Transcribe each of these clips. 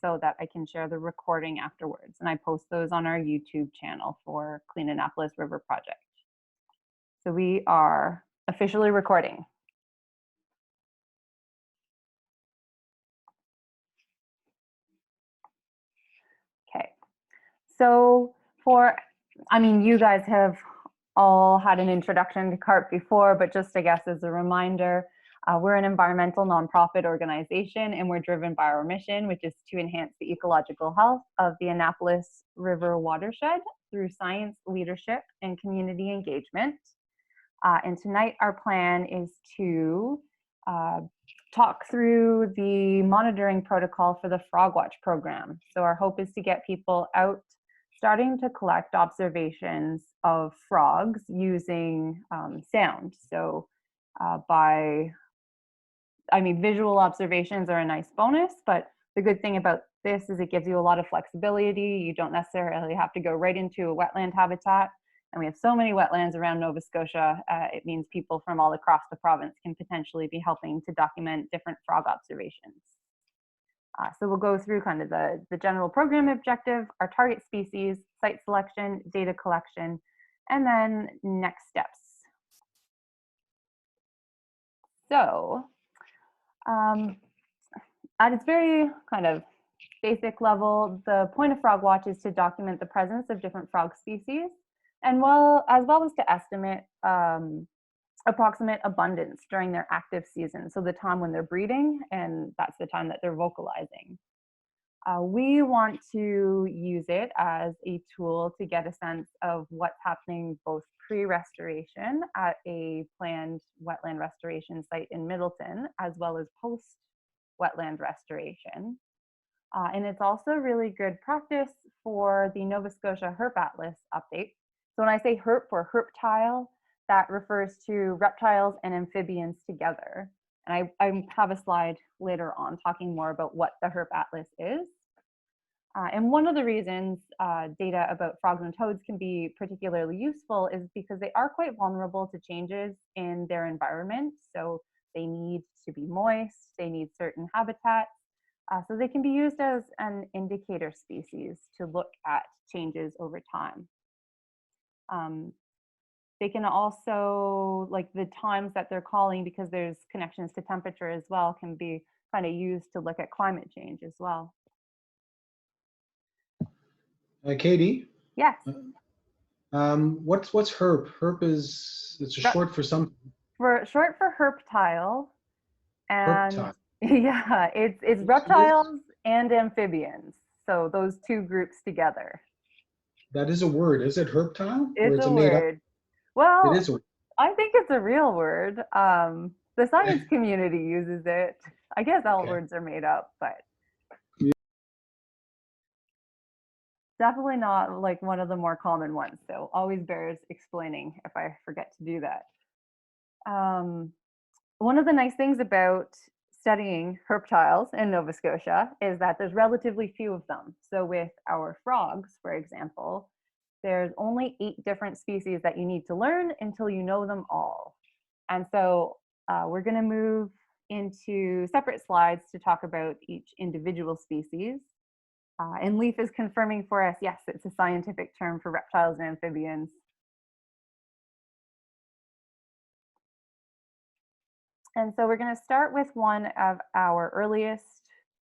so that I can share the recording afterwards. And I post those on our YouTube channel for Clean Annapolis River Project. So we are officially recording. Okay, so you guys have all had an introduction to HERP before, but just I guess as a reminder, we're an environmental nonprofit organization, and we're driven by our mission, which is to enhance the ecological health of the Annapolis River watershed through science, leadership, and community engagement. And tonight our plan is to talk through the monitoring protocol for the FrogWatch program. So our hope is to get people out starting to collect observations of frogs using sound. So visual observations are a nice bonus, but the good thing about this is it gives you a lot of flexibility. You don't necessarily have to go right into a wetland habitat. And we have so many wetlands around Nova Scotia, it means people from all across the province can potentially be helping to document different frog observations. So we'll go through kind of the general program objective, our target species, site selection, data collection, and then next steps. So at its very kind of basic level, the point of FrogWatch is to document the presence of different frog species, and as well as to estimate approximate abundance during their active season, so the time when they're breeding, and that's the time that they're vocalizing. We want to use it as a tool to get a sense of what's happening both pre-restoration at a planned wetland restoration site in Middleton, as well as post-wetland restoration. And it's also really good practice for the Nova Scotia HERP Atlas update. So when I say HERP or herptile, that refers to reptiles and amphibians together. And I have a slide later on talking more about what the HERP Atlas is. And one of the reasons data about frogs and toads can be particularly useful is because they are quite vulnerable to changes in their environment. So they need to be moist, they need certain habitats. So they can be used as an indicator species to look at changes over time. They can also, like the times that they're calling, because there's connections to temperature as well, can be kind of used to look at climate change as well. Katie? Yes. What's HERP? HERP it's a short for something. Short for herptile. And Herptile. Yeah, it's reptiles and amphibians. So those two groups together. That is a word. Is it herptile? It's a word. Well, it is a word. I think it's a real word. The science community uses it. I guess all words are made up, but definitely not like one of the more common ones. So always bears explaining if I forget to do that. One of the nice things about studying herptiles in Nova Scotia is that there's relatively few of them. So with our frogs, for example, there's only 8 different species that you need to learn until you know them all. And so we're going to move into separate slides to talk about each individual species. And Leaf is confirming for us, yes, it's a scientific term for reptiles and amphibians. And so we're going to start with one of our earliest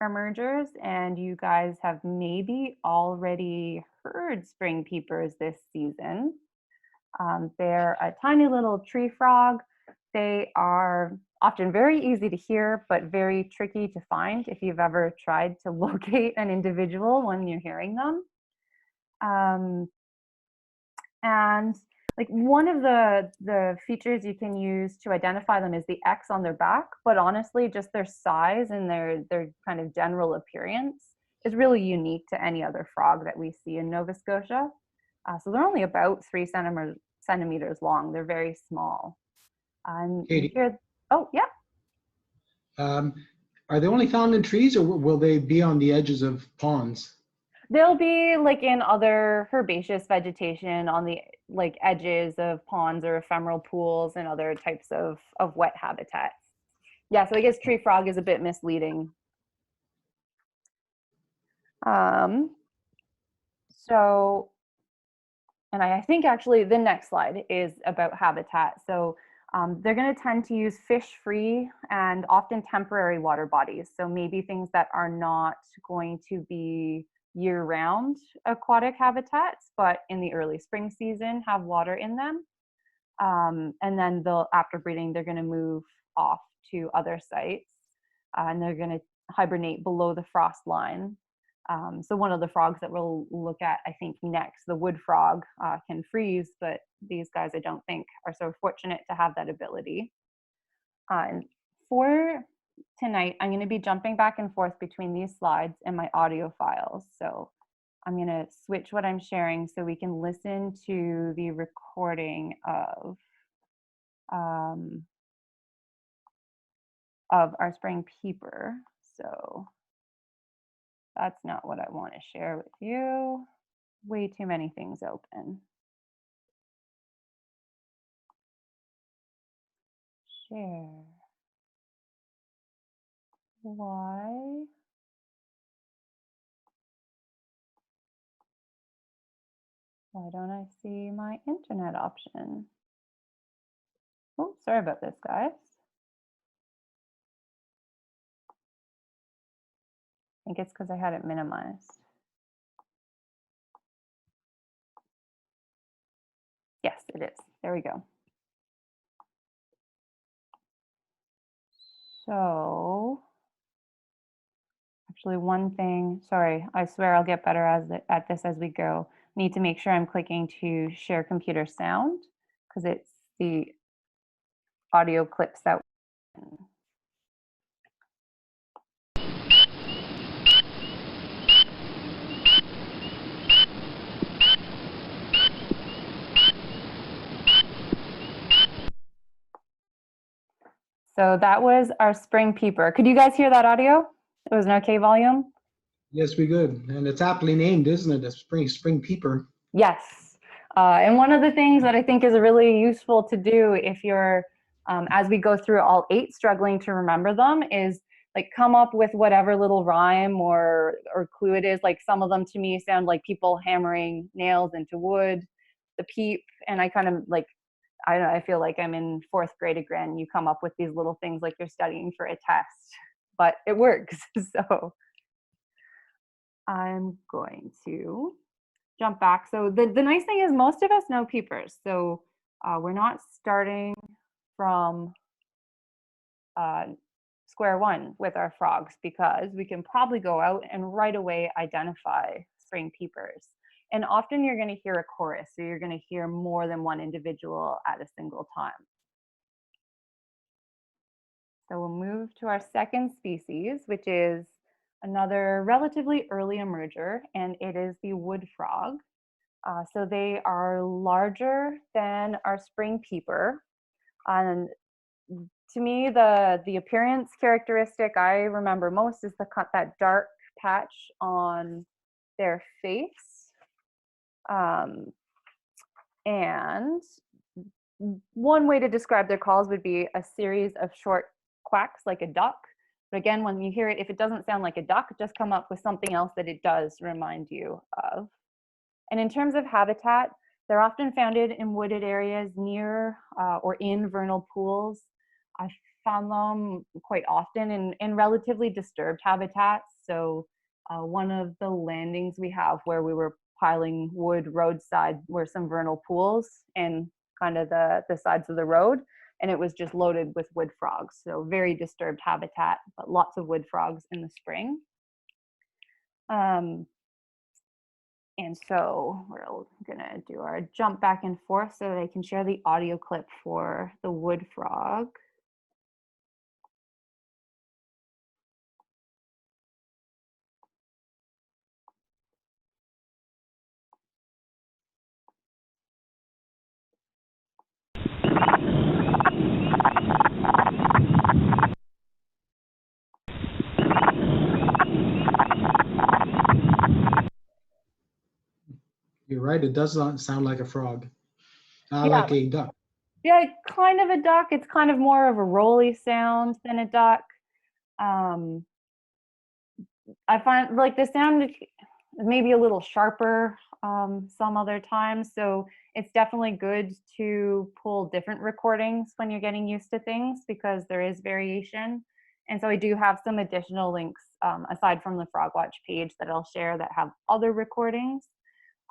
emergers, and you guys have maybe already heard spring peepers this season. They're a tiny little tree frog. They are often very easy to hear, but very tricky to find if you've ever tried to locate an individual when you're hearing them. And like one of the features you can use to identify them is the X on their back, but honestly, just their size and their kind of general appearance is really unique to any other frog that we see in Nova Scotia. So they're only about 3 centimeters long. They're very small. And here, oh yeah. Are they only found in trees, or will they be on the edges of ponds? They'll be like in other herbaceous vegetation on the like edges of ponds or ephemeral pools and other types of wet habitats. Yeah, so I guess tree frog is a bit misleading. So, and I think actually the next slide is about habitat. So they're going to tend to use fish-free and often temporary water bodies. So maybe things that are not going to be year-round aquatic habitats, but in the early spring season have water in them. And then they'll, after breeding, they're going to move off to other sites, and they're going to hibernate below the frost line. So one of the frogs that we'll look at, I think, next, the wood frog, can freeze, but these guys, I don't think, are so fortunate to have that ability. And for tonight, I'm going to be jumping back and forth between these slides and my audio files. So I'm going to switch what I'm sharing so we can listen to the recording of our spring peeper. So that's not what I want to share with you. Way too many things open. Share. Why? Why don't I see my internet option? Oh, sorry about this, guys. I think it's because I had it minimized. Yes, it is. There we go. So actually one thing, sorry, I swear I'll get better at this as we go. Need to make sure I'm clicking to share computer sound because it's the audio clips that. So that was our spring peeper. Could you guys hear that audio? It was an okay volume? Yes, we good. And it's aptly named, isn't it? A spring peeper. Yes. And one of the things that I think is really useful to do if you're, as we go through all 8, struggling to remember them, is like come up with whatever little rhyme or clue it is. Like some of them to me sound like people hammering nails into wood, the peep, and I kind of like, I don't know, I feel like I'm in 4th grade again. You come up with these little things like you're studying for a test, but it works. So I'm going to jump back. So the nice thing is most of us know peepers. So we're not starting from square one with our frogs because we can probably go out and right away identify spring peepers. And often you're going to hear a chorus, so you're going to hear more than one individual at a single time. So we'll move to our second species, which is another relatively early emerger, and it is the wood frog. So they are larger than our spring peeper. And to me, the appearance characteristic I remember most is that dark patch on their face. And one way to describe their calls would be a series of short quacks like a duck. But again, when you hear it, if it doesn't sound like a duck, just come up with something else that it does remind you of. And in terms of habitat, they're often found in wooded areas near or in vernal pools. I found them quite often in relatively disturbed habitats. So one of the landings we have where we were piling wood roadside were some vernal pools and kind of the sides of the road. And it was just loaded with wood frogs. So very disturbed habitat, but lots of wood frogs in the spring. And so we're gonna do our jump back and forth so that I can share the audio clip for the wood frog. You're right. It does not sound like a frog. Yeah. Like a duck. Yeah, kind of a duck. It's kind of more of a rolly sound than a duck. I find like the sound is maybe a little sharper some other times. So it's definitely good to pull different recordings when you're getting used to things because there is variation. And so I do have some additional links aside from the FrogWatch page that I'll share that have other recordings.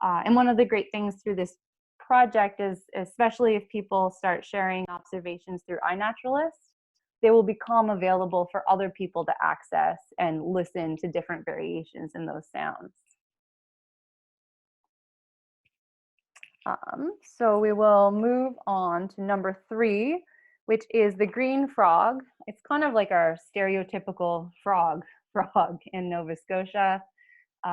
And one of the great things through this project is, especially if people start sharing observations through iNaturalist, they will become available for other people to access and listen to different variations in those sounds. So we will move on to number 3, which is the green frog. It's kind of like our stereotypical frog in Nova Scotia.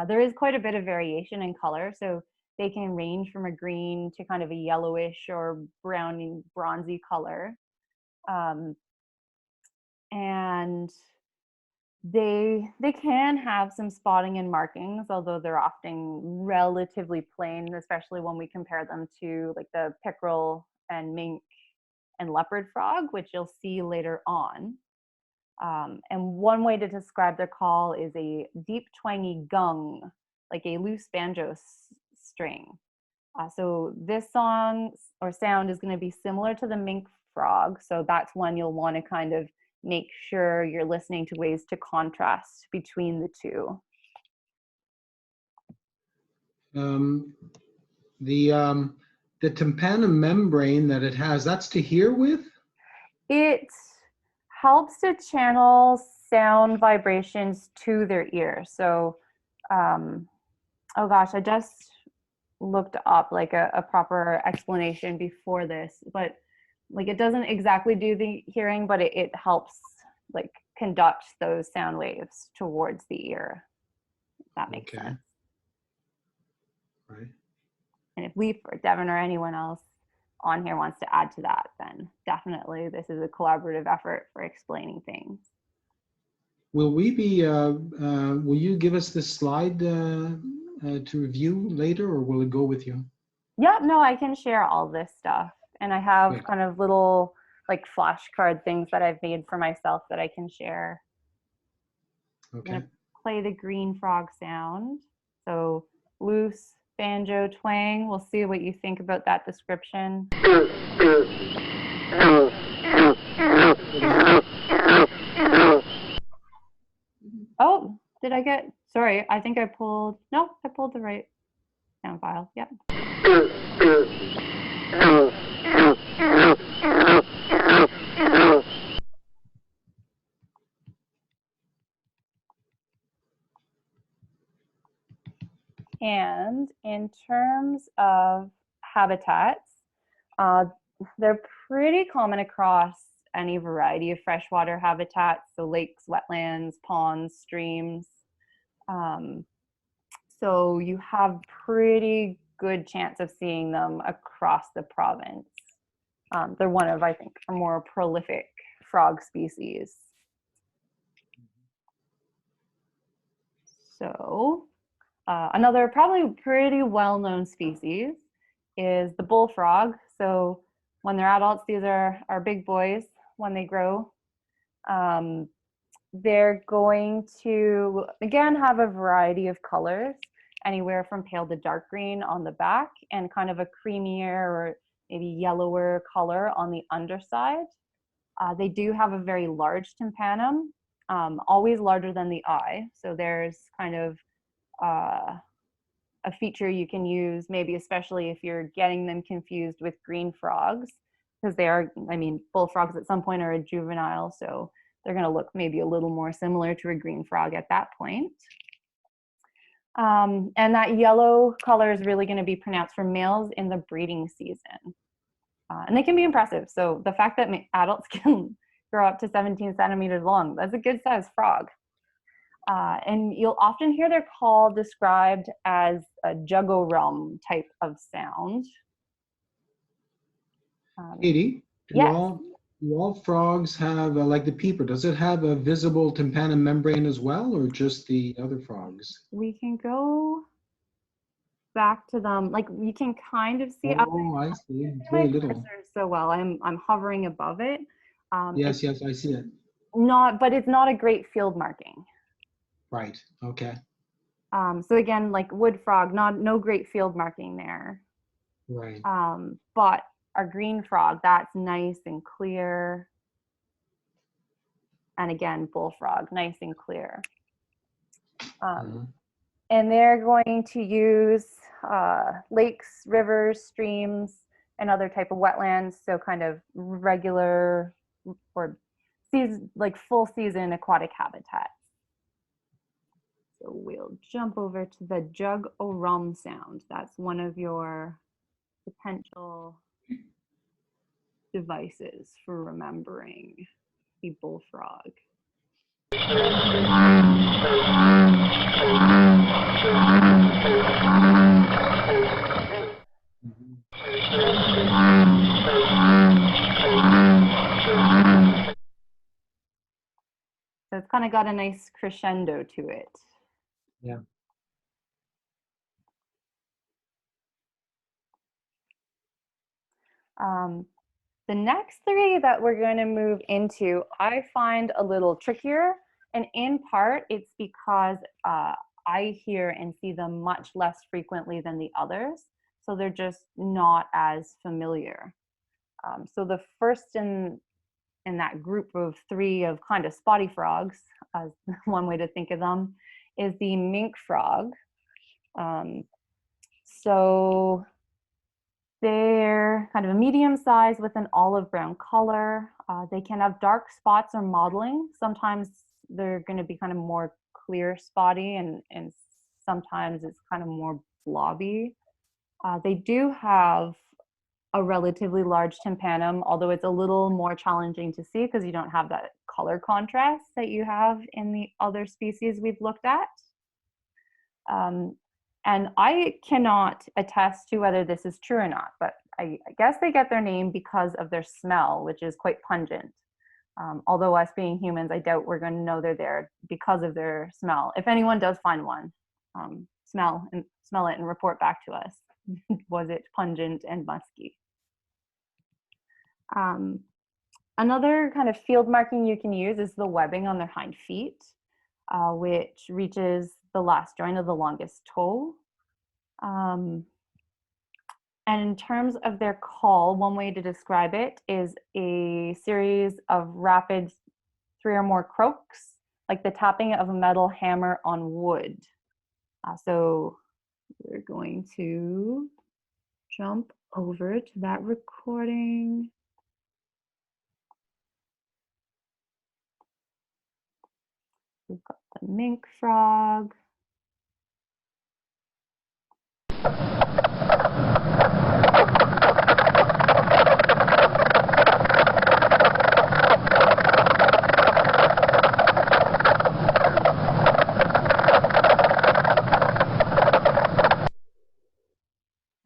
There is quite a bit of variation in color, so they can range from a green to kind of a yellowish or browny, bronzy color. And they can have some spotting and markings, although they're often relatively plain, especially when we compare them to like the pickerel and mink and leopard frog, which you'll see later on. And one way to describe their call is a deep twangy gung, like a loose banjo string. So this song or sound is going to be similar to the mink frog. So that's one you'll want to kind of make sure you're listening to ways to contrast between the two. The tympanum membrane that it has, that's to hear with? It helps to channel sound vibrations to their ear. So, oh gosh, I just looked up like a proper explanation before this, but like it doesn't exactly do the hearing, but it helps like conduct those sound waves towards the ear. If that makes sense. Right. And if Leaf or Devin or anyone else on here wants to add to that, then definitely this is a collaborative effort for explaining things. Will we be, will you give us this slide to review later, or will it go with you? Yeah, no, I can share all this stuff. And I have kind of little like flashcard things that I've made for myself that I can share. Okay. I'm gonna play the green frog sound. So loose banjo twang. We'll see what you think about that description. Oh, did I get, sorry, I think I pulled, no, I pulled the right sound file. Yep. And in terms of habitats, they're pretty common across any variety of freshwater habitats, so lakes, wetlands, ponds, streams. So you have pretty good chance of seeing them across the province. They're one of, I think, a more prolific frog species. So another probably pretty well-known species is the bullfrog. So when they're adults, these are big boys. When they grow, they're going to, again, have a variety of colors, anywhere from pale to dark green on the back and kind of a creamier or maybe yellower color on the underside. They do have a very large tympanum, always larger than the eye. So there's kind of a feature you can use, maybe especially if you're getting them confused with green frogs, because they are, I mean, bullfrogs at some point are a juvenile, so they're going to look maybe a little more similar to a green frog at that point. And that yellow color is really going to be pronounced for males in the breeding season. And they can be impressive. So the fact that adults can grow up to 17 centimeters long, that's a good sized frog. And you'll often hear their call described as a jugorum type of sound. Katie, do all frogs have, like the Peeper, does it have a visible tympanum membrane as well, or just the other frogs? We can go back to them. Like you can kind of see. Oh, I see. It's very little. So well, I'm hovering above it. Yes, I see it. But it's not a great field marking. Right. Okay. So again, like wood frog, no great field marking there. Right. But our green frog, that's nice and clear. And again, bullfrog, nice and clear. And they're going to use lakes, rivers, streams, and other type of wetlands. So kind of regular or season, like full season aquatic habitats. So we'll jump over to the jug o' rum sound. That's one of your potential devices for remembering the bullfrog. So it's kind of got a nice crescendo to it. Yeah. The next three that we're going to move into, I find a little trickier. And in part, it's because I hear and see them much less frequently than the others. So they're just not as familiar. So the first in that group of three of kind of spotty frogs, as one way to think of them, is the mink frog. So they're kind of a medium size with an olive brown color. They can have dark spots or mottling. Sometimes they're going to be kind of more clear spotty, and sometimes it's kind of more blobby. They do have a relatively large tympanum, although it's a little more challenging to see because you don't have that color contrast that you have in the other species we've looked at. And I cannot attest to whether this is true or not, but I guess they get their name because of their smell, which is quite pungent. Although us being humans, I doubt we're going to know they're there because of their smell. If anyone does find one, smell it and report back to us. Was it pungent and musky? Another kind of field marking you can use is the webbing on their hind feet, which reaches the last joint of the longest toe. And in terms of their call, one way to describe it is a series of rapid 3 or more croaks, like the tapping of a metal hammer on wood. So we're going to jump over to that recording. We've got the mink frog.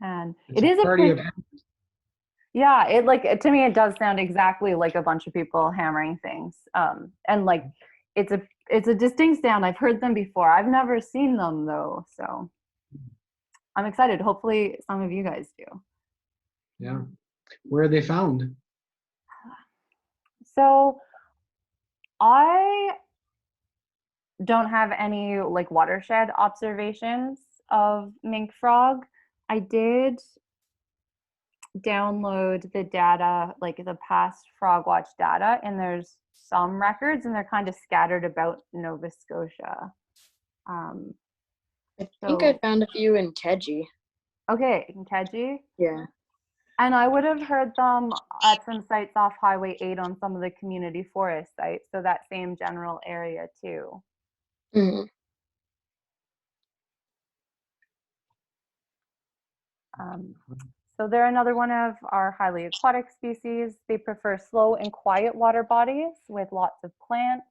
And it is a pretty, yeah, it like, to me, it does sound exactly like a bunch of people hammering things. And like, it's a distinct sound. I've heard them before. I've never seen them though. So I'm excited. Hopefully some of you guys do. Yeah. Where are they found? So I don't have any like watershed observations of mink frog. I did download the data, like the past FrogWatch data, and there's some records and they're kind of scattered about Nova Scotia. I think I found a few in Keji. Okay, in Keji? Yeah. And I would have heard them at some sites off Highway 8 on some of the community forest sites, so that same general area too. Mm-hmm. So they're another one of our highly aquatic species. They prefer slow and quiet water bodies with lots of plants.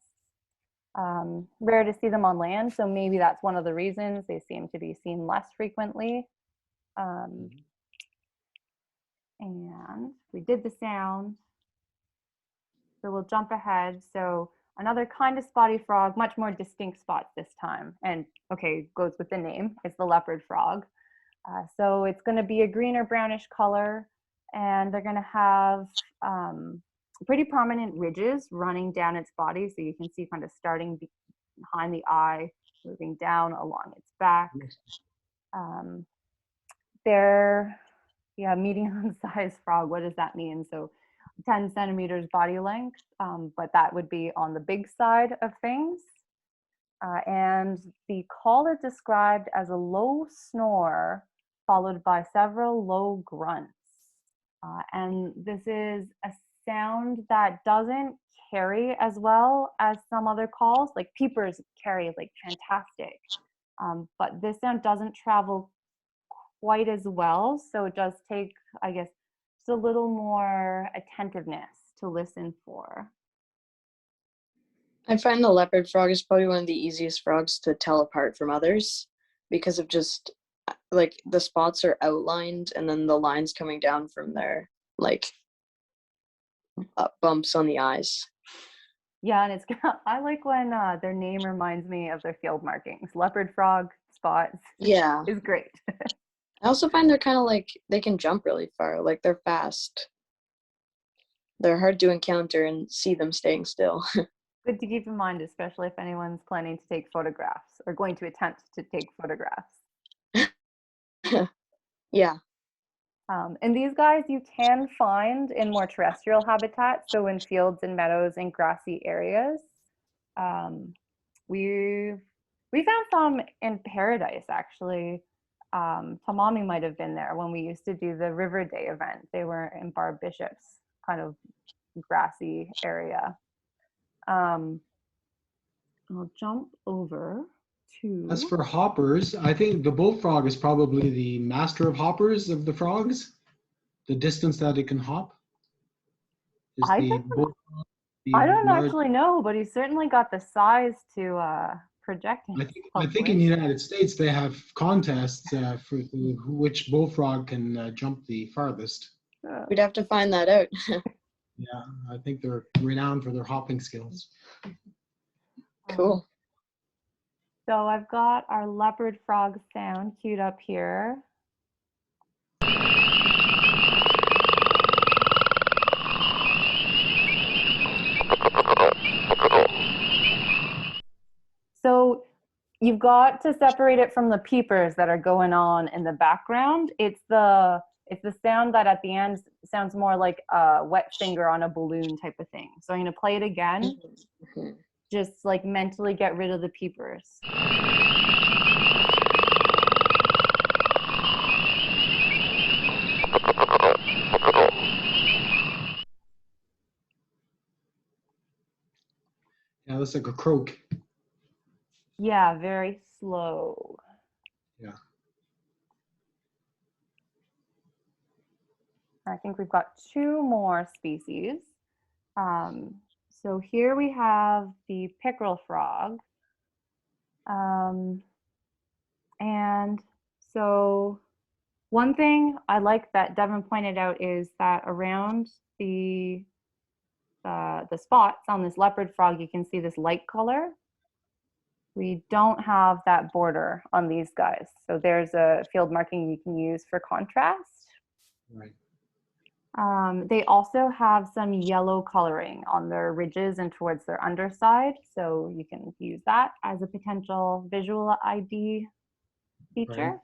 Rare to see them on land, so maybe that's one of the reasons they seem to be seen less frequently. And we did the sound. So we'll jump ahead. So another kind of spotty frog, much more distinct spots this time. And okay, goes with the name, it's the leopard frog. So it's going to be a green or brownish color, and they're going to have pretty prominent ridges running down its body. So you can see kind of starting behind the eye moving down along its back. They're, yeah, medium-sized frog. What does that mean? So 10 centimeters body length, but that would be on the big side of things. And the call is described as a low snore followed by several low grunts. And this is a sound that doesn't carry as well as some other calls. Like peepers carry like fantastic, but this sound doesn't travel quite as well. So it does take, I guess, just a little more attentiveness to listen for. I find the leopard frog is probably one of the easiest frogs to tell apart from others because of just like the spots are outlined and then the lines coming down from their like bumps on the eyes. Yeah, and it's I like when their name reminds me of their field markings. Leopard frog spots. Yeah. Is great. I also find they're kind of like they can jump really far. Like they're fast. They're hard to encounter and see them staying still. Good to keep in mind, especially if anyone's planning to take photographs or going to attempt to take photographs. Yeah. And these guys you can find in more terrestrial habitats, so in fields and meadows and grassy areas. We found some in Paradise, actually. Tamami might have been there when we used to do the River Day event. They were in Barb Bishop's kind of grassy area. I'll jump over to. As for hoppers, I think the bullfrog is probably the master of hoppers of the frogs. The distance that it can hop. Is I the don't, bullfrog the I don't large, actually know, but he's certainly got the size to project himself. I think in the United States they have contests for which bullfrog can jump the farthest. We'd have to find that out. Yeah, I think they're renowned for their hopping skills. Cool. So I've got our leopard frog sound queued up here. So you've got to separate it from the peepers that are going on in the background. It's the sound that at the end sounds more like a wet finger on a balloon type of thing. So I'm going to play it again. Mm-hmm. Just like mentally get rid of the peepers. Yeah, that's like a croak. Yeah, very slow. Yeah. I think we've got two more species. So here we have the Pickerel Frog. And so one thing I like that Devin pointed out is that around the spots on this leopard frog, you can see this light color. We don't have that border on these guys. So there's a field marking you can use for contrast. Right. They also have some yellow coloring on their ridges and towards their underside. So you can use that as a potential visual ID feature.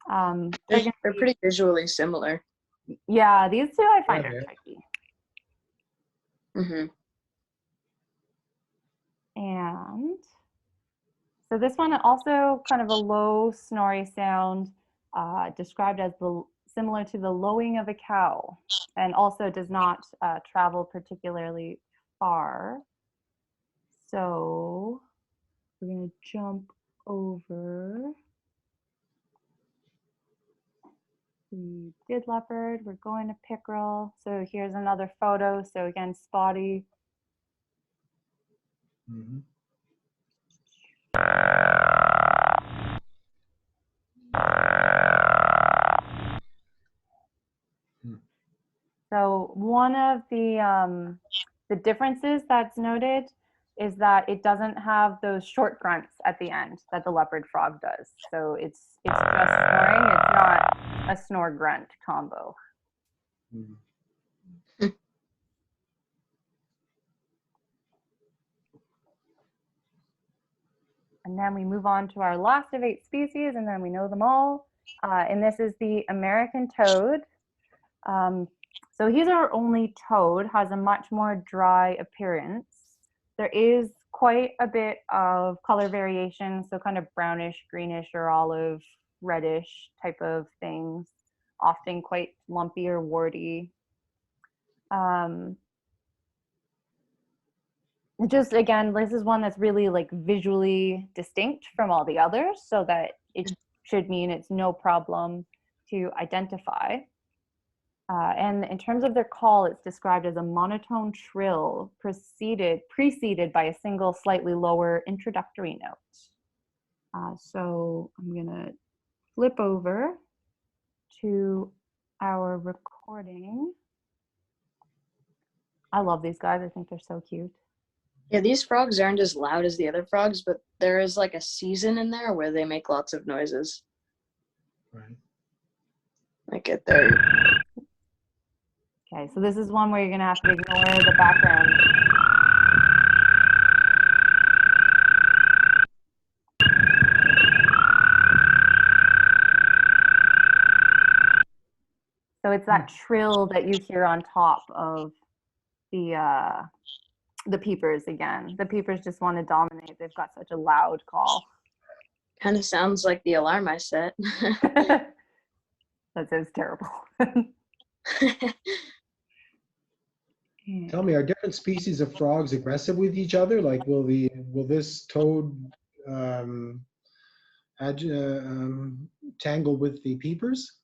Right. They're pretty visually similar. Yeah, these two I find are tricky. Mm-hmm. And so this one also kind of a low snorri sound, described as similar to the lowing of a cow, and also does not travel particularly far. So we're going to jump over. We did leopard, we're going to pickerel. So here's another photo. So again, spotty. Mm-hmm. So one of the differences that's noted is that it doesn't have those short grunts at the end that the leopard frog does. So it's just snoring. It's not a snore grunt combo. Mm-hmm. And then we move on to our last of 8 species, and then we know them all. And this is the American toad. So he's our only toad, has a much more dry appearance. There is quite a bit of color variation, so kind of brownish, greenish, or olive, reddish type of things, often quite lumpy or warty. Just again, this is one that's really like visually distinct from all the others, so that it should mean it's no problem to identify. And in terms of their call, it's described as a monotone trill preceded by a single slightly lower introductory note. So I'm gonna flip over to our recording. I love these guys. I think they're so cute. Yeah, these frogs aren't as loud as the other frogs, but there is like a season in there where they make lots of noises. Right. Like at their... Okay, so this is one where you're gonna have to ignore the background. So it's that trill that you hear on top of the peepers again. The peepers just want to dominate. They've got such a loud call. Kind of sounds like the alarm I set. That sounds terrible. Tell me, are different species of frogs aggressive with each other? Like, will this toad tangle with the peepers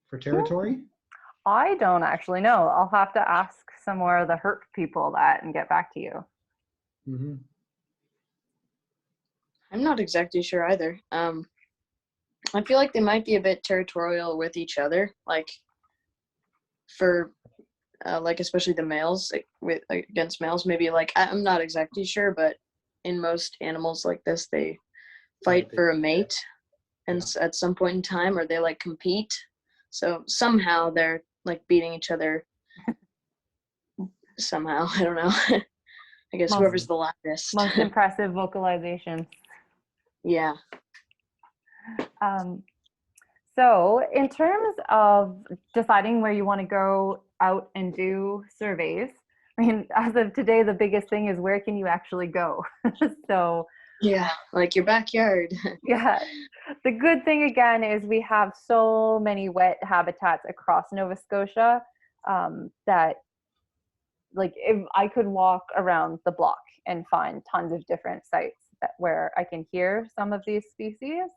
for territory? I don't actually know. I'll have to ask some more of the HERP people that and get back to you. Mm-hmm. I'm not exactly sure either. I feel like they might be a bit territorial with each other, like for like especially the males, like, against males. Maybe like I'm not exactly sure, but in most animals like this, they fight for a mate, and at some point in time, or they like compete. So somehow they're like beating each other. Somehow, I don't know. I guess whoever's the loudest. Most impressive vocalizations. Yeah. So in terms of deciding where you want to go out and do surveys, I mean, as of today, the biggest thing is where can you actually go? So yeah, like your backyard. yeah, the good thing again is we have so many wet habitats across Nova Scotia that like if I could walk around the block and find tons of different sites where I can hear some of these species.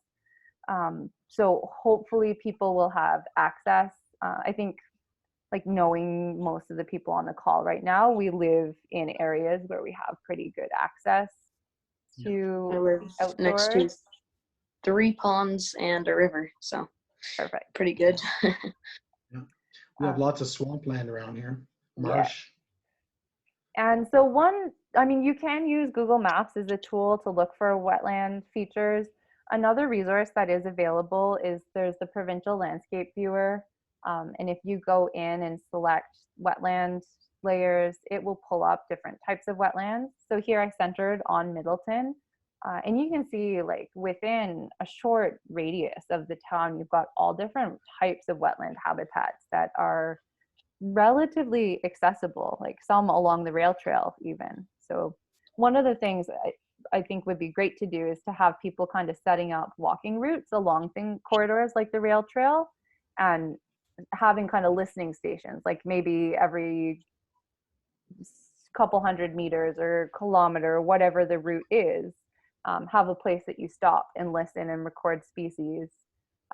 So hopefully people will have access. I think like knowing most of the people on the call right now, we live in areas where we have pretty good access to I live outdoors. next to 3 ponds and a river, so Perfect. pretty good. Yeah. We have lots of swampland around here, marsh. Yeah. And so I mean, you can use Google Maps as a tool to look for wetland features. Another resource that is available is there's the Provincial Landscape Viewer. And if you go in and select wetland layers, it will pull up different types of wetlands. So here I centered on Middleton. And you can see like within a short radius of the town, you've got all different types of wetland habitats that are relatively accessible, like some along the rail trail even. So one of the things I think would be great to do is to have people kind of setting up walking routes along corridors like the rail trail and having kind of listening stations, like maybe every couple hundred meters or kilometer, whatever the route is, have a place that you stop and listen and record species.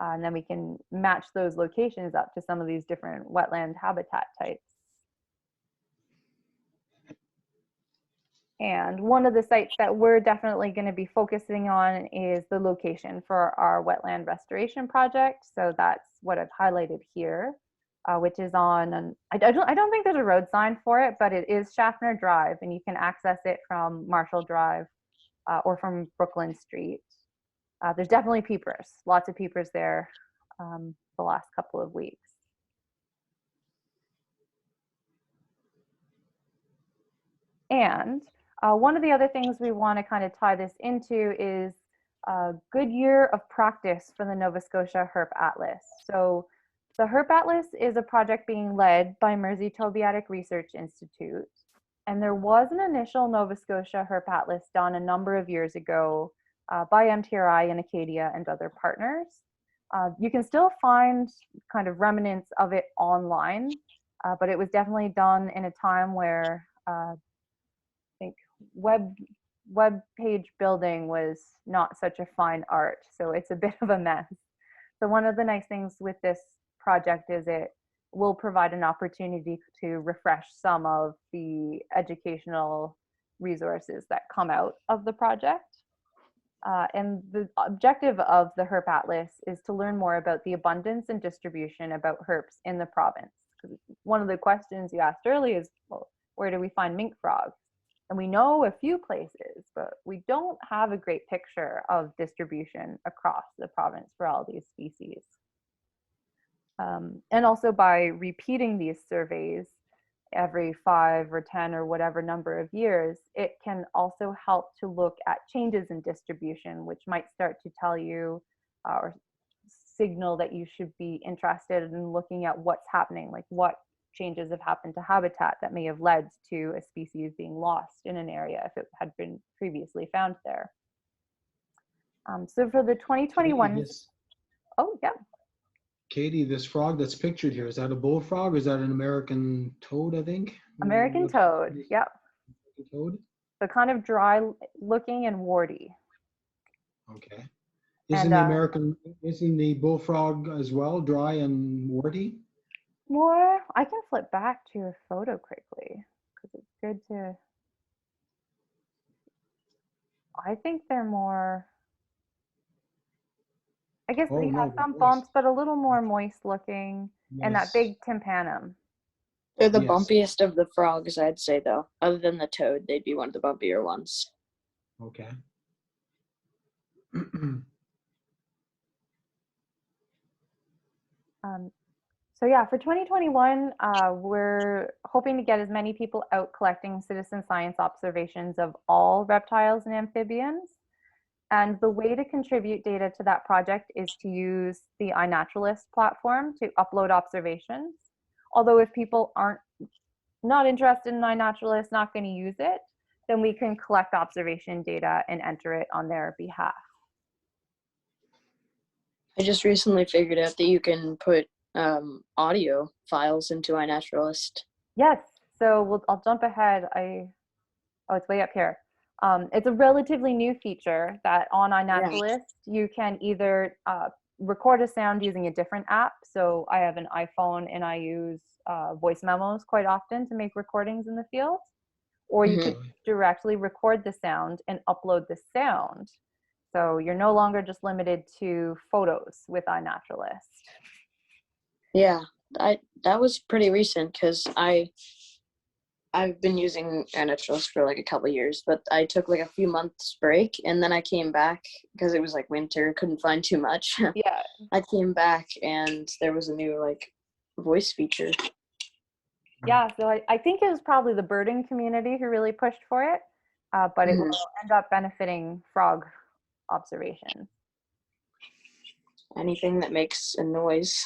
And then we can match those locations up to some of these different wetland habitat types. And one of the sites that we're definitely going to be focusing on is the location for our wetland restoration project. So that's what I've highlighted here, which is on, I don't think there's a road sign for it, but it is Schaffner Drive, and you can access it from Marshall Drive or from Brooklyn Street. There's definitely peepers, lots of peepers there the last couple of weeks. And One of the other things we want to kind of tie this into is a good year of practice for the Nova Scotia HERP Atlas. So the HERP Atlas is a project being led by Mersey Tobiatic Research Institute. And there was an initial Nova Scotia HERP Atlas done a number of years ago by MTRI and Acadia and other partners. You can still find kind of remnants of it online, but it was definitely done in a time where I think web page building was not such a fine art, so it's a bit of a mess. So one of the nice things with this project is it will provide an opportunity to refresh some of the educational resources that come out of the project. And the objective of the HERP Atlas is to learn more about the abundance and distribution about HERPs in the province. One of the questions you asked earlier is, well, where do we find mink frogs? And we know a few places, but we don't have a great picture of distribution across the province for all these species. And also by repeating these surveys every 5 or 10 or whatever number of years, it can also help to look at changes in distribution, which might start to tell you or signal that you should be interested in looking at what's happening, like what changes have happened to habitat that may have led to a species being lost in an area if it had been previously found there. So for the 2021, oh yeah. Katie, this frog that's pictured here, is that a bullfrog or is that an American toad, I think? American toad, yeah. Toad? So kind of dry looking and warty. Okay. Isn't the bullfrog as well dry and warty? More, I can flip back to a photo quickly because it's good to, I think they're more, I guess they have some bumps, but a little more moist looking, and that big tympanum. They're the bumpiest of the frogs, I'd say, though. Other than the toad, they'd be one of the bumpier ones. Okay. So yeah, for 2021, we're hoping to get as many people out collecting citizen science observations of all reptiles and amphibians. And the way to contribute data to that project is to use the iNaturalist platform to upload observations. Although if people aren't not interested in iNaturalist, not going to use it, then we can collect observation data and enter it on their behalf. I just recently figured out that you can put audio files into iNaturalist. Yes, so I'll jump ahead. Oh, it's way up here. It's a relatively new feature that on iNaturalist, you can either record a sound using a different app. So I have an iPhone and I use voice memos quite often to make recordings in the field. Or you could directly record the sound and upload the sound. So you're no longer just limited to photos with iNaturalist. Yeah, that was pretty recent because I've been using iNaturalist for like a couple of years, but I took like a few months break and then I came back because it was like winter, couldn't find too much. Yeah. I came back and there was a new like voice feature. Yeah, so I think it was probably the birding community who really pushed for it, but it will end up benefiting frog observation. Anything that makes a noise.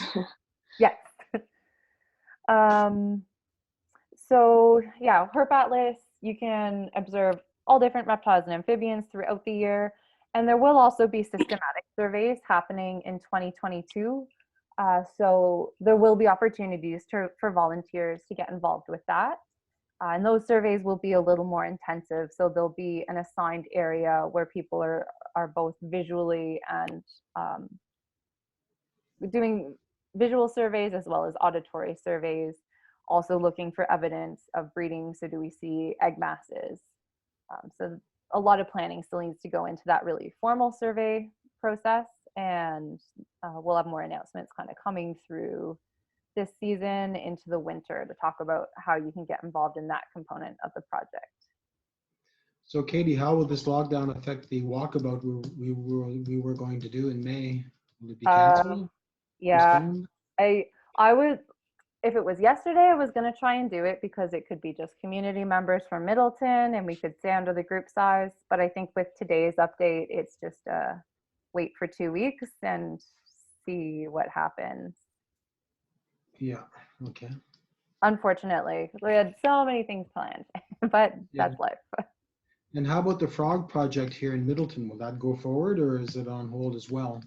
Yes. So yeah, HERP Atlas, you can observe all different reptiles and amphibians throughout the year. And there will also be systematic surveys happening in 2022. So there will be opportunities for volunteers to get involved with that. And those surveys will be a little more intensive. So there'll be an assigned area where people are both visually and doing visual surveys as well as auditory surveys, also looking for evidence of breeding. So do we see egg masses? So a lot of planning still needs to go into that really formal survey process. And we'll have more announcements kind of coming through this season into the winter to talk about how you can get involved in that component of the project. So Katie, how will this lockdown affect the walkabout we were going to do in May? Will it be canceled? Yeah, Postponed? I would, if it was yesterday, I was going to try and do it because it could be just community members from Middleton and we could stay under the group size. But I think with today's update, it's just wait for 2 weeks and see what happens. Yeah, okay. Unfortunately, we had so many things planned, but Yeah. that's life. And how about the frog project here in Middleton? Will that go forward or is it on hold as well?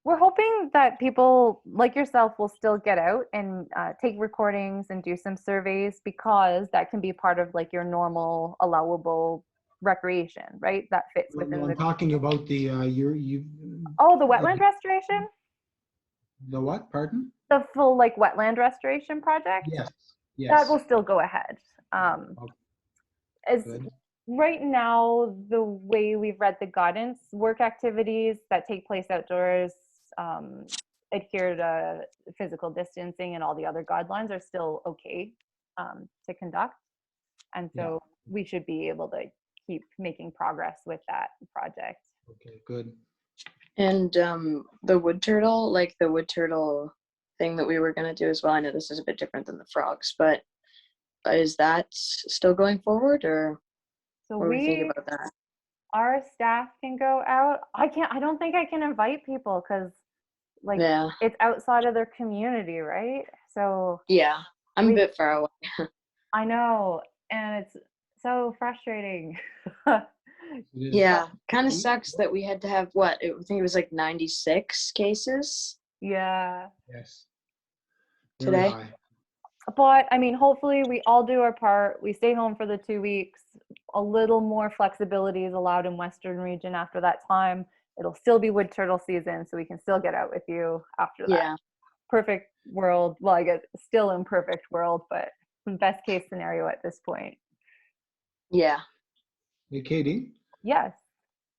We're hoping that people like yourself will still get out and take recordings and do some surveys, because that can be part of like your normal allowable recreation, right? That fits within No, I'm the talking about the the wetland restoration, the what? Pardon? the full like wetland restoration project. Yes. Yes. That will still go ahead. Okay, As good. right now, the way we've read the guidance, work activities that take place outdoors, adhere to physical distancing and all the other guidelines are still okay to conduct. And so we should be able to keep making progress with that project. Okay, good. And the wood turtle, like the wood turtle thing that we were going to do as well. I know this is a bit different than the frogs, but is that still going forward, or So what do we think about that? our staff can go out. I don't think I can invite people because like Yeah. it's outside of their community, right? So Yeah, I'm a bit far away. I know, and it's so frustrating. Yeah, kind of sucks that we had to have I think it was like 96 cases Yeah. Yes. today. High. But I mean, hopefully we all do our part. We stay home for the 2 weeks. A little more flexibility is allowed in Western region after that time. It'll still be wood turtle season, so we can still get out with you after that. Yeah. Perfect world. Well, I guess still imperfect world, but best case scenario at this point. Yeah. Hey, Katie. Yes.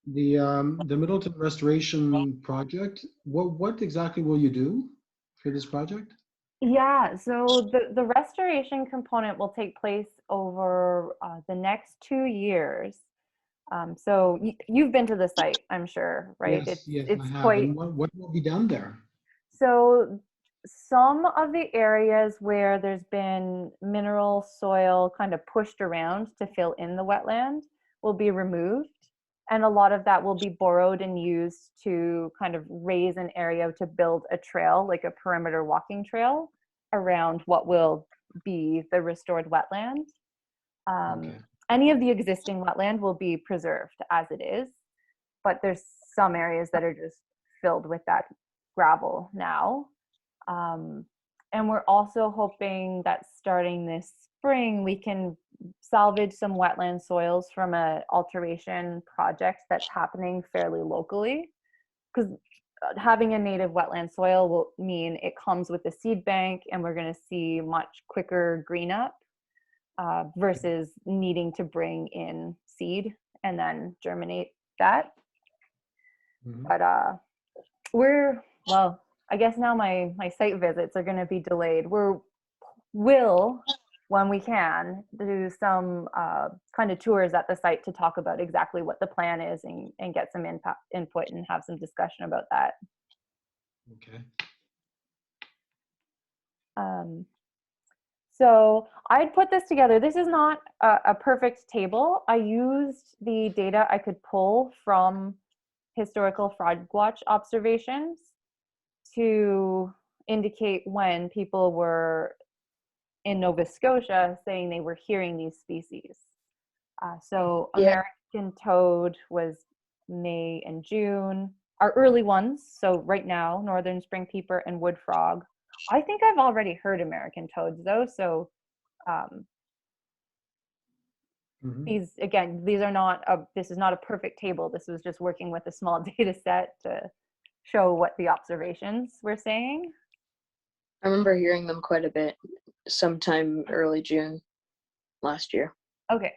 The Middleton Restoration Project, what exactly will you do for this project? Yeah, so the restoration component will take place over the next 2 years. So you've been to the site, I'm sure, right? Yes, yes, It's I have. quite. And what will be done there? So some of the areas where there's been mineral soil kind of pushed around to fill in the wetland will be removed. And a lot of that will be borrowed and used to kind of raise an area to build a trail, like a perimeter walking trail around what will be the restored wetland. Okay. Any of the existing wetland will be preserved as it is, but there's some areas that are just filled with that gravel now. And we're also hoping that starting this spring, we can salvage some wetland soils from an alteration project that's happening fairly locally. Because having a native wetland soil will mean it comes with a seed bank, and we're going to see much quicker green up versus needing to bring in seed and then germinate that. Mhm. But I guess now my site visits are going to be delayed. We'll, when we can, do some kind of tours at the site to talk about exactly what the plan is and get some input and have some discussion about that. Okay. So I'd put this together. This is not a perfect table. I used the data I could pull from historical FrogWatch observations to indicate when people were in Nova Scotia saying they were hearing these species. So American toad was May and June. Our early ones, so right now, northern spring peeper and wood frog. I think I've already heard American toads though, so these are not this is not a perfect table. This was just working with a small data set to show what the observations were saying. I remember hearing them quite a bit sometime early June last year. Okay.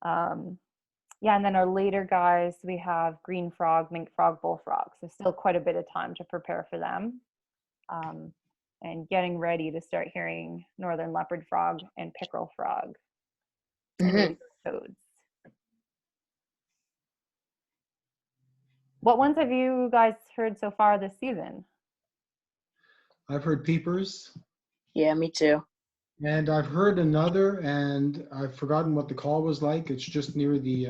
Yeah, and then our later guys, we have green frog, mink frog, bullfrog. So still quite a bit of time to prepare for them. And getting ready to start hearing northern leopard frog and pickerel frog and toads. What ones have you guys heard so far this season? I've heard peepers. Yeah, me too. And I've heard another, and I've forgotten what the call was like. It's just near the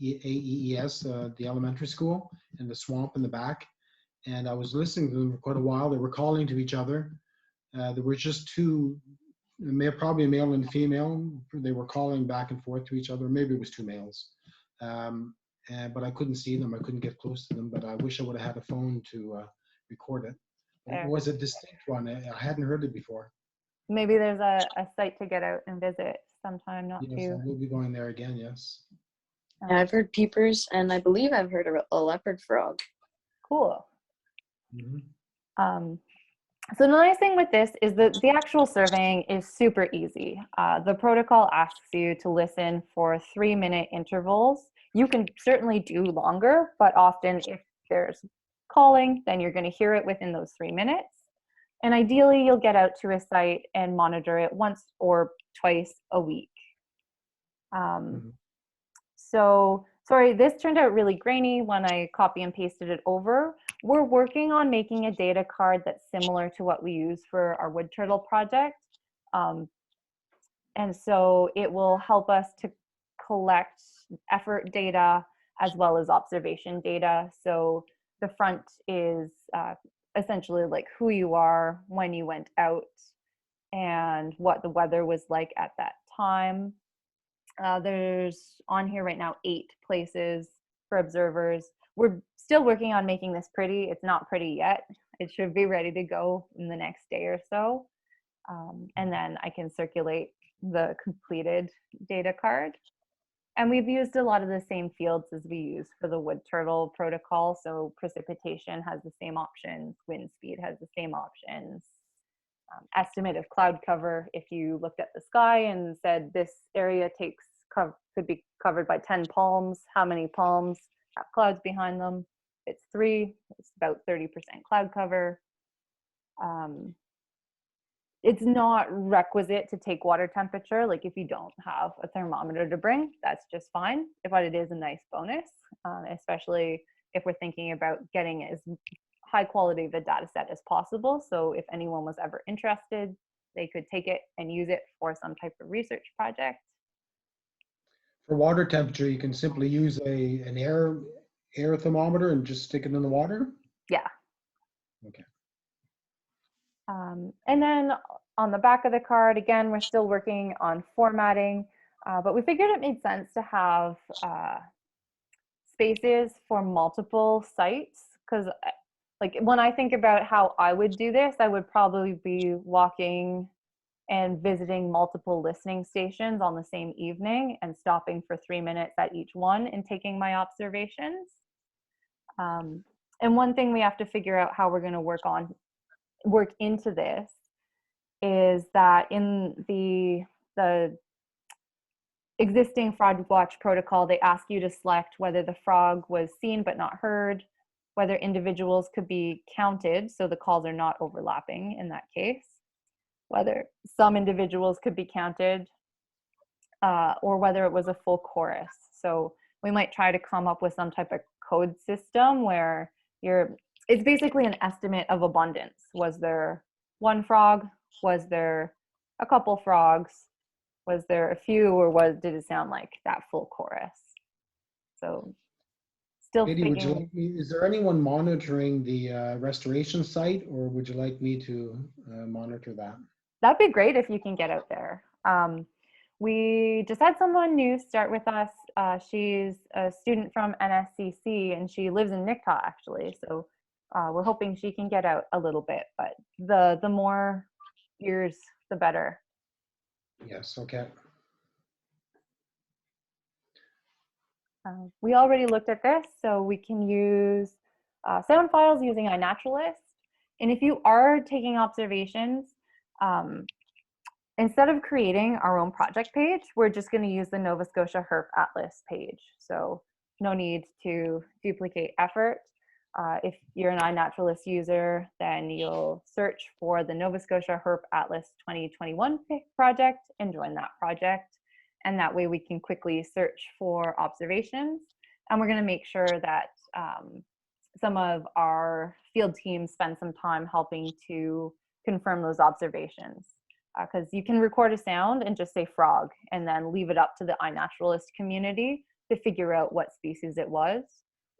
AEES, the elementary school, in the swamp in the back. And I was listening to them for quite a while. They were calling to each other. There were just two, probably a male and female. They were calling back and forth to each other. Maybe it was two males. But I couldn't see them. I couldn't get close to them. But I wish I would have had a phone to record it. It was a distinct one. I hadn't heard it before. Maybe there's a site to get out and visit sometime, not Yes, too. I will be going there again, yes. Yeah, I've heard peepers, and I believe I've heard a leopard frog. Cool. Mm-hmm. So the nice thing with this is that the actual surveying is super easy. The protocol asks you to listen for 3-minute intervals. You can certainly do longer, but often if there's calling, then you're going to hear it within those 3 minutes. And ideally, you'll get out to a site and monitor it once or twice a week. So, sorry, this turned out really grainy when I copy and pasted it over. We're working on making a data card that's similar to what we use for our wood turtle project. And so it will help us to collect effort data as well as observation data. So the front is essentially like who you are, when you went out, and what the weather was like at that time. There's on here right now 8 places for observers. We're still working on making this pretty. It's not pretty yet. It should be ready to go in the next day or so. And then I can circulate the completed data card. And we've used a lot of the same fields as we use for the wood turtle protocol. So precipitation has the same options, wind speed has the same options. Estimate of cloud cover, if you looked at the sky and said this area could be covered by 10 palms, how many palms have clouds behind them? It's 3, it's about 30% cloud cover. It's not requisite to take water temperature. Like if you don't have a thermometer to bring, that's just fine. But it is a nice bonus, especially if we're thinking about getting as high quality of a data set as possible. So if anyone was ever interested, they could take it and use it for some type of research project. For water temperature, you can simply use an air thermometer and just stick it in the water? Yeah. Okay. And then on the back of the card, again, we're still working on formatting, but we figured it made sense to have spaces for multiple sites, because like when I think about how I would do this, I would probably be walking and visiting multiple listening stations on the same evening and stopping for 3 minutes at each one and taking my observations. And one thing we have to figure out how we're going to work into this is that in the existing FrogWatch protocol, they ask you to select whether the frog was seen but not heard, whether individuals could be counted, so the calls are not overlapping in that case, whether some individuals could be counted, or whether it was a full chorus. So we might try to come up with some type of code system where it's basically an estimate of abundance. Was there one frog? Was there a couple frogs? Was there a few, or did it sound like that full chorus? So still Katie, thinking. would you like me, is there anyone monitoring the restoration site, or would you like me to monitor that? That'd be great if you can get out there. We just had someone new start with us. She's a student from NSCC and she lives in Nicktaw actually. So we're hoping she can get out a little bit, but the more ears, the better. Yes, okay. We already looked at this, so we can use sound files using iNaturalist. And if you are taking observations, instead of creating our own project page, we're just going to use the Nova Scotia HERP Atlas page. So no need to duplicate effort. If you're an iNaturalist user, then you'll search for the Nova Scotia HERP Atlas 2021 project and join that project. And that way we can quickly search for observations. And we're going to make sure that some of our field teams spend some time helping to confirm those observations. Because you can record a sound and just say frog and then leave it up to the iNaturalist community to figure out what species it was.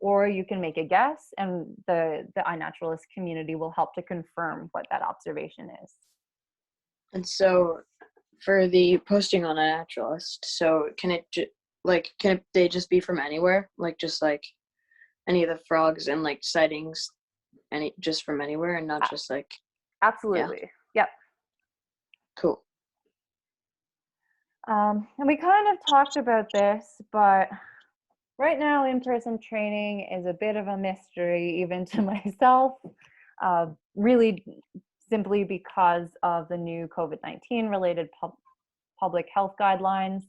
Or you can make a guess and the iNaturalist community will help to confirm what that observation is. And so for the posting on iNaturalist, so can they just be from anywhere? Like just like any of the frogs and like sightings, just from anywhere and not just like. Absolutely. Yeah. Yep. Cool. And we kind of talked about this, but right now in-person training is a bit of a mystery even to myself, really simply because of the new COVID-19 related public health guidelines.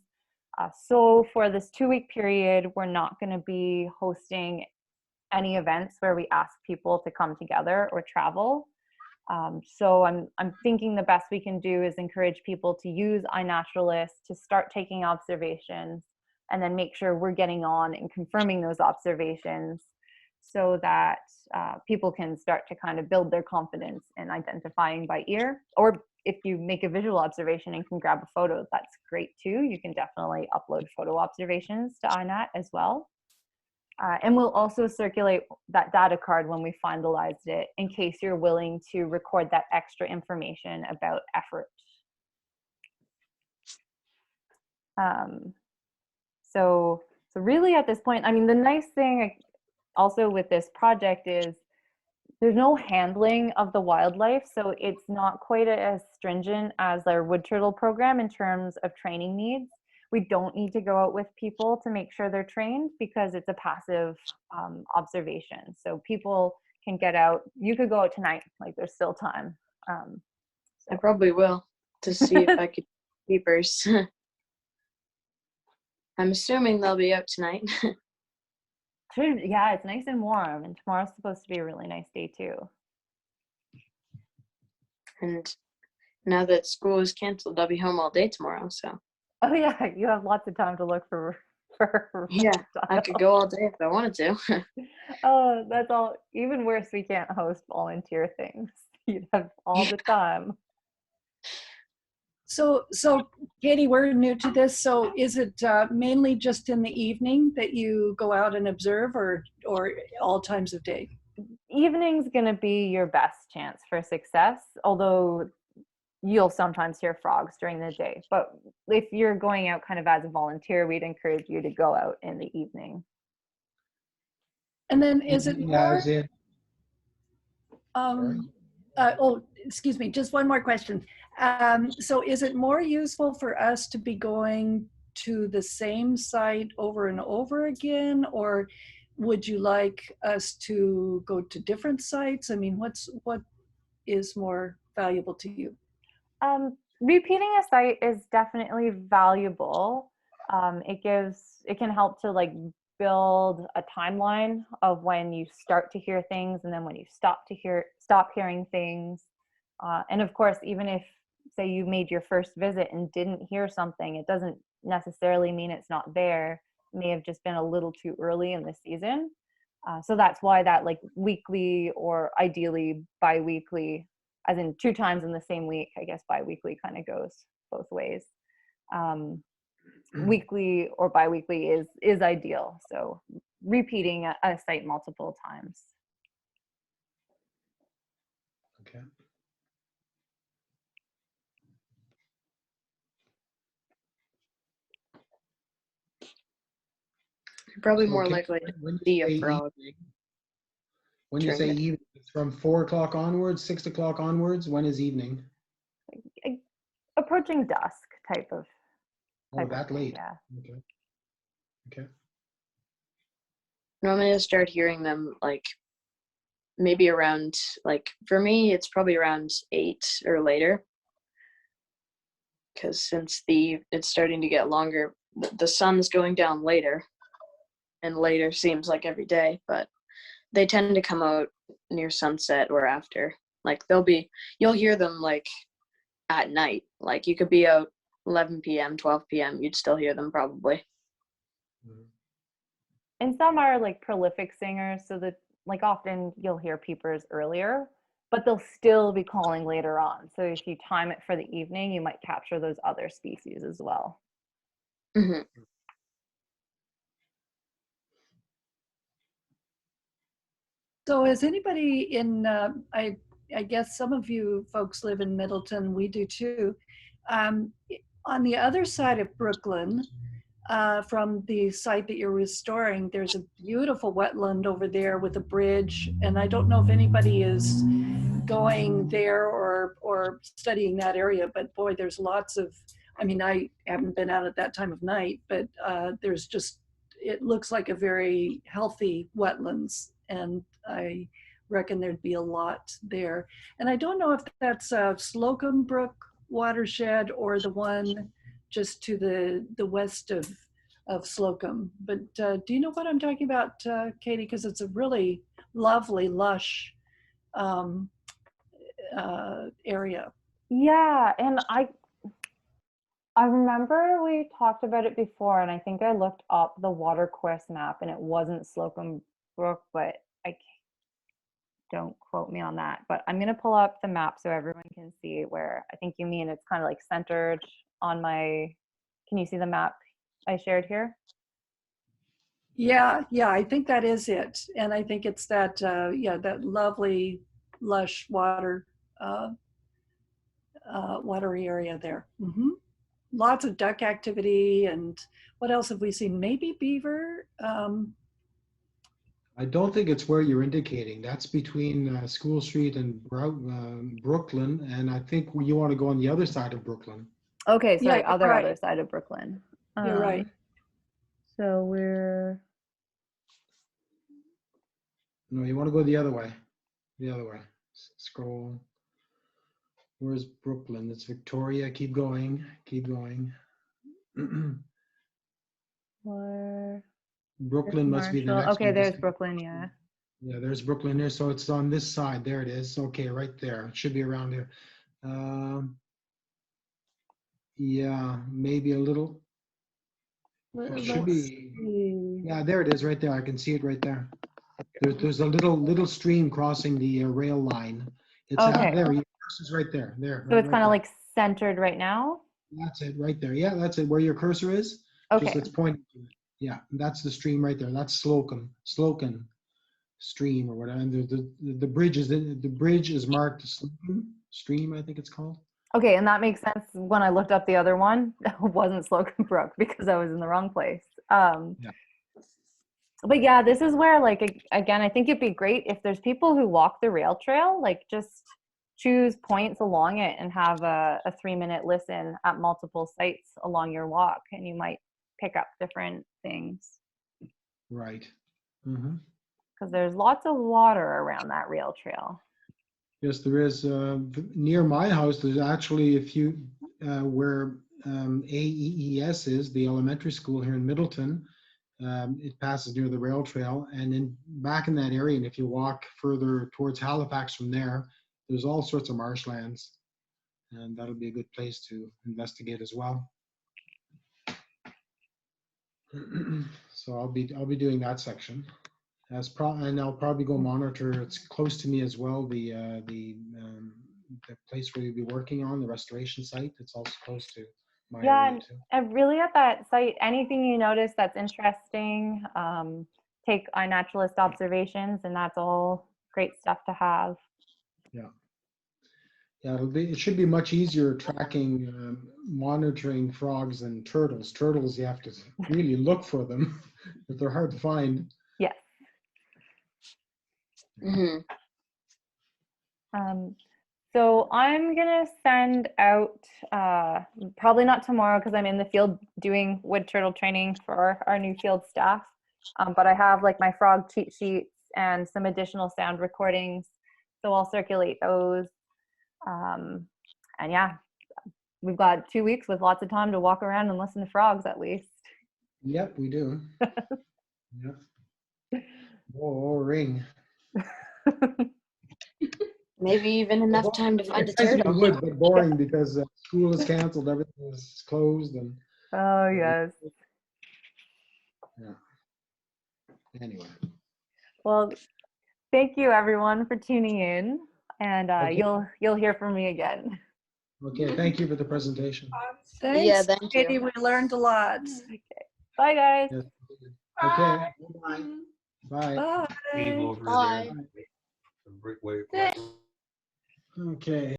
So for this 2-week period, we're not going to be hosting any events where we ask people to come together or travel. So I'm thinking the best we can do is encourage people to use iNaturalist to start taking observations and then make sure we're getting on and confirming those observations so that people can start to kind of build their confidence in identifying by ear. Or if you make a visual observation and can grab a photo, that's great too. You can definitely upload photo observations to iNat as well. And we'll also circulate that data card when we finalized it in case you're willing to record that extra information about effort. So really at this point, I mean, the nice thing also with this project is there's no handling of the wildlife. So it's not quite as stringent as our wood turtle program in terms of training needs. We don't need to go out with people to make sure they're trained because it's a passive observation. So people can get out. You could go out tonight, like there's still time. I probably will to see if I could peepers. I'm assuming they'll be out tonight. Yeah, it's nice and warm, and tomorrow's supposed to be a really nice day too. And now that school is canceled, I'll be home all day tomorrow, so. Oh yeah, you have lots of time to look for yeah, I could go all day if I wanted to. Oh, that's all. Even worse, we can't host volunteer things. You'd have all the time. So Katie, we're new to this. So is it mainly just in the evening that you go out and observe, or all times of day? Evening's going to be your best chance for success, although you'll sometimes hear frogs during the day. But if you're going out kind of as a volunteer, we'd encourage you to go out in the evening. And then is it more? Oh, excuse me, just one more question. So is it more useful for us to be going to the same site over and over again, or would you like us to go to different sites? I mean, what is more valuable to you? Repeating a site is definitely valuable. It can help to like build a timeline of when you start to hear things and then when you stop hearing things. And of course, even if, say, you made your first visit and didn't hear something, it doesn't necessarily mean it's not there. It may have just been a little too early in the season. So that's why that like weekly or ideally bi-weekly, as in 2 times in the same week, I guess bi-weekly kind of goes both ways. Weekly or bi-weekly is ideal. So repeating a site multiple times. Okay. Probably So more can- likely when to you be say a frog. evening- When you say During evening, it's from 4 o'clock onwards, 6 o'clock onwards. When is evening? Approaching dusk type of. Oh, that thing, late. yeah. Okay. Okay. Normally I start hearing them like maybe around, like for me it's probably around 8 or later, because since it's starting to get longer, the sun's going down later, and later seems like every day, but they tend to come out near sunset or after. Like you'll hear them like at night. Like you could be out 11 p.m., 12 p.m., you'd still hear them probably. and some are like prolific singers, so that like often you'll hear peepers earlier, but they'll still be calling later on. So if you time it for the evening, you might capture those other species as well. Hmm. So is anybody in, I guess some of you folks live in Middleton, we do too. On the other side of Brooklyn, from the site that you're restoring, there's a beautiful wetland over there with a bridge. And I don't know if anybody is going there or studying that area, but boy, there's lots of, I mean, I haven't been out at that time of night, but there's just, it looks like a very healthy wetlands. And I reckon there'd be a lot there. And I don't know if that's Slocum Brook watershed or the one just to the west of Slocum. But do you know what I'm talking about, Katie? Because it's a really lovely, lush area. Yeah, and I remember we talked about it before, and I think I looked up the watercourse map, and it wasn't Slocum Brook, but don't quote me on that. But I'm gonna pull up the map so everyone can see where I think you mean. It's kind of like centered on my. Can you see the map I shared here? Yeah, I think that is it, and I think it's that that lovely, lush watery area there. Mm-hmm. Lots of duck activity, and what else have we seen? Maybe beaver. I don't think it's where you're indicating. That's between School Street and Brooklyn, and I think you want to go on the other side of Brooklyn. Okay, sorry, Yeah, other right. side of Brooklyn. You're right. So we're. No, you want to go the other way. The other way. Scroll. Where's Brooklyn? It's Victoria. Keep going. Keep going. Where? Brooklyn must be the next Okay, one. there's Brooklyn, yeah. Yeah, there's Brooklyn there. So it's on this side. There it is. Okay, right there. It should be around here. Yeah, maybe a little. It should be. Yeah, there it is right there. I can see it right there. There's a little stream crossing the rail line. It's out there. Your cursor's right there. There. So it's right kind of there. like centered right now? That's it right there. Yeah, that's it. Where your cursor is. Okay. Just it's pointing to it. Yeah, that's the stream right there. That's Slocum stream or whatever. And the bridge is marked Slocum stream, I think it's called. Okay, and that makes sense. When I looked up the other one, it wasn't Slocum Brook because I was in the wrong place. Yeah. But yeah, this is where, like, again, I think it'd be great if there's people who walk the rail trail, like just choose points along it and have a 3-minute listen at multiple sites along your walk, and you might pick up different things. Right. Mm-hmm. Because there's lots of water around that rail trail. Yes, there is. Near my house, there's actually a few where AEES is, the elementary school here in Middleton. It passes near the rail trail, and then back in that area, and if you walk further towards Halifax from there, there's all sorts of marshlands, and that'll be a good place to investigate as well. So I'll be doing that section. And I'll probably go monitor. It's close to me as well. The place where you'll be working on the restoration site. It's also close to my area too. And really at that site, anything you notice that's interesting, take iNaturalist observations, and that's all great stuff to have. Yeah. Yeah, it should be much easier tracking, monitoring frogs than turtles. Turtles, you have to really look for them if they're hard to find. Yes. Mm-hmm. So I'm gonna send out, probably not tomorrow because I'm in the field doing wood turtle training for our new field staff, but I have like my frog cheat sheets and some additional sound recordings, so I'll circulate those. And yeah, we've got 2 weeks with lots of time to walk around and listen to frogs at least. Yep, we do. Yep. Oh, ring. Maybe even enough time to find a It's nice to be turtle. wood, but boring because school is canceled, everything is closed, and Oh yes. yeah. Anyway. Well, thank you everyone for tuning in, and Okay. you'll hear from me again. Okay, thank you for the presentation. Thanks, Yeah, thank you. Katie. We learned a lot. Bye, guys. Yes. Okay, bye. Bye. Bye. Leave over Bye. there. Wait, Thanks. Okay.